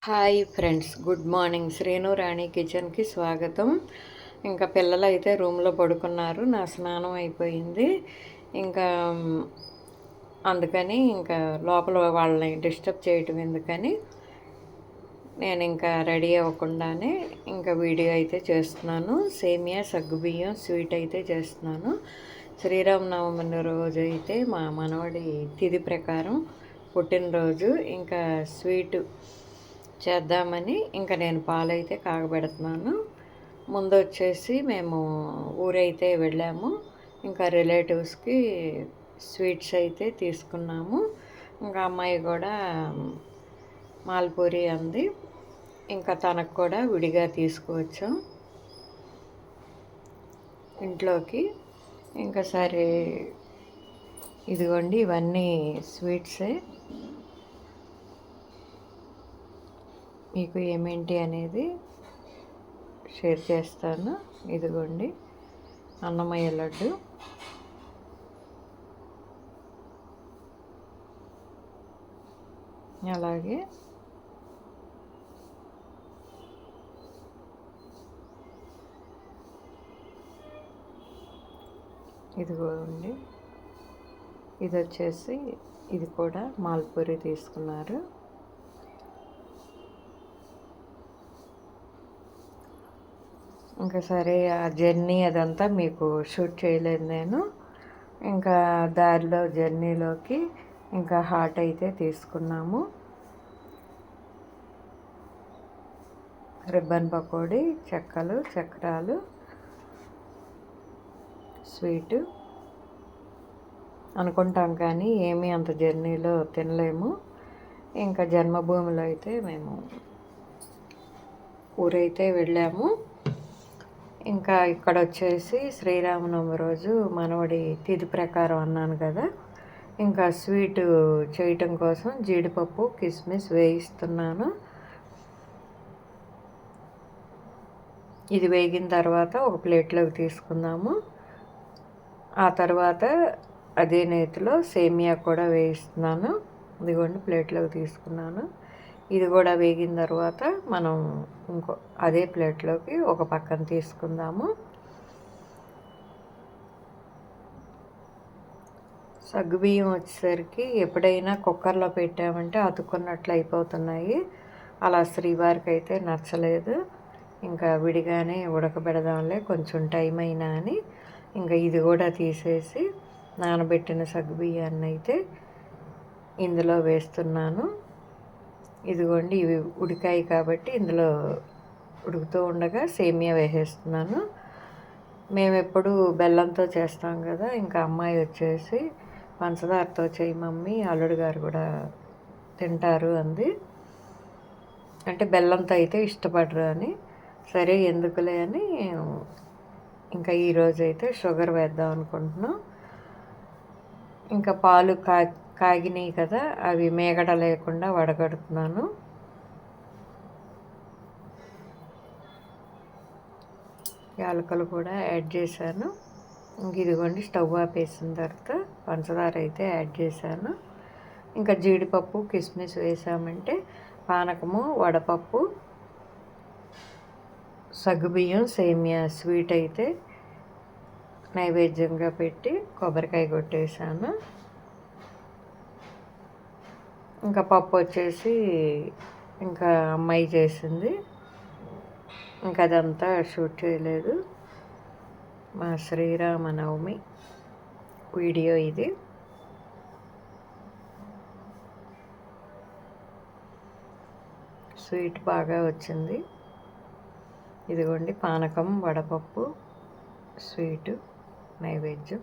Hi friends, good morning. Srinu Rani కిచెన్కి స్వాగతం. ఇంకా పిల్లలు అయితే రూమ్లో పడుకున్నారు. నా స్నానం అయిపోయింది. ఇంకా అందుకని ఇంకా లోపల వాళ్ళని డిస్టర్బ్ చేయటం ఎందుకని నేను ఇంకా రెడీ అవ్వకుండానే ఇంకా వీడియో అయితే చేస్తున్నాను. సేమియా సగ్గుబియ్యం స్వీట్ అయితే చేస్తున్నాను. శ్రీరామనవమి రోజు అయితే మా మనవడి తిథి ప్రకారం పుట్టినరోజు. ఇంకా స్వీటు చేద్దామని ఇంకా నేను పాలైతే కాగబెడుతున్నాను. ముందు వచ్చేసి మేము ఊరైతే వెళ్ళాము. ఇంకా రిలేటివ్స్కి స్వీట్స్ అయితే తీసుకున్నాము. ఇంకా అమ్మాయి కూడా మాల్పూరి అంది. ఇంకా తనకు కూడా విడిగా తీసుకువచ్చాం ఇంట్లోకి. ఇంకా సరే ఇదిగోండి, ఇవన్నీ స్వీట్సే. మీకు ఏమేంటి అనేది షేర్ చేస్తాను. ఇదిగోండి అన్నమయ్య లడ్డు, అలాగే ఇదిగోండి ఇది వచ్చేసి ఇది కూడా మాల్పూరి తీసుకున్నారు. ఇంకా సరే ఆ జర్నీ అదంతా మీకు షూట్ చేయలేదు నేను. ఇంకా దారిలో జర్నీలోకి ఇంకా హాట్ అయితే తీసుకున్నాము. రిబ్బన్ పకోడీ, చెక్కలు, చక్రాలు, స్వీటు అనుకుంటాం కానీ ఏమీ అంత జర్నీలో తినలేము. ఇంకా జన్మభూమిలో అయితే మేము ఊరైతే వెళ్ళాము. ఇంకా ఇక్కడ వచ్చేసి శ్రీరామనవమి రోజు మనవడి తిథి ప్రకారం అన్నాను కదా, ఇంకా స్వీటు చేయటం కోసం జీడిపప్పు కిస్మిస్ వేయిస్తున్నాను. ఇది వేగిన తర్వాత ఒక ప్లేట్లోకి తీసుకుందాము. ఆ తర్వాత అదే నేతిలో సేమియా కూడా వేయిస్తున్నాను. ఇదిగోండి ప్లేట్లోకి తీసుకున్నాను. ఇది కూడా వేగిన తర్వాత మనం ఇంకో అదే ప్లేట్లోకి ఒక పక్కన తీసుకుందాము. సగ్గుబియ్యం వచ్చేసరికి ఎప్పుడైనా కుక్కర్లో పెట్టామంటే అతుక్కున్నట్లు అయిపోతున్నాయి. అలా శ్రీవారికి అయితే నచ్చలేదు. ఇంకా విడిగానే ఉడకబెడదాంలే కొంచెం టైం అయినా అని ఇంకా ఇది కూడా తీసేసి నానబెట్టిన సగ్గుబియ్యాన్ని అయితే ఇందులో వేస్తున్నాను. ఇదిగోండి ఇవి ఉడికాయి కాబట్టి ఇందులో ఉడుకుతూ ఉండగా సేమియా వేసేస్తున్నాను. మేము ఎప్పుడు బెల్లంతో చేస్తాం కదా, ఇంకా అమ్మాయి వచ్చేసి పంచదారతో చేయి మమ్మీ, అల్లుడు గారు కూడా తింటారు అంది. అంటే బెల్లంతో అయితే ఇష్టపడరు అని. సరే ఎందుకులే అని ఇంకా ఈరోజైతే షుగర్ వేద్దాం అనుకుంటున్నాం. ఇంకా పాలు కాగినాయి కదా, అవి మేగడ లేకుండా వడగడుతున్నాను. యాలకులు కూడా యాడ్ చేశాను. ఇంక ఇదిగోండి స్టవ్ ఆపేసిన తర్వాత పంచదార అయితే యాడ్ చేశాను. ఇంకా జీడిపప్పు కిస్మిస్ వేసామంటే పానకము, వడపప్పు, సగ్గుబియ్యం, సేమియా స్వీట్ అయితే నైవేద్యంగా పెట్టి కొబ్బరికాయ కొట్టేశాను. ఇంకా పప్పు వచ్చేసి ఇంకా అమ్మాయి చేసింది. ఇంకా అదంతా షూట్ చేయలేదు. మా శ్రీరామనవమి వీడియో ఇది. స్వీట్ బాగా వచ్చింది. ఇదిగోండి పానకం, వడపప్పు, స్వీటు నైవేద్యం.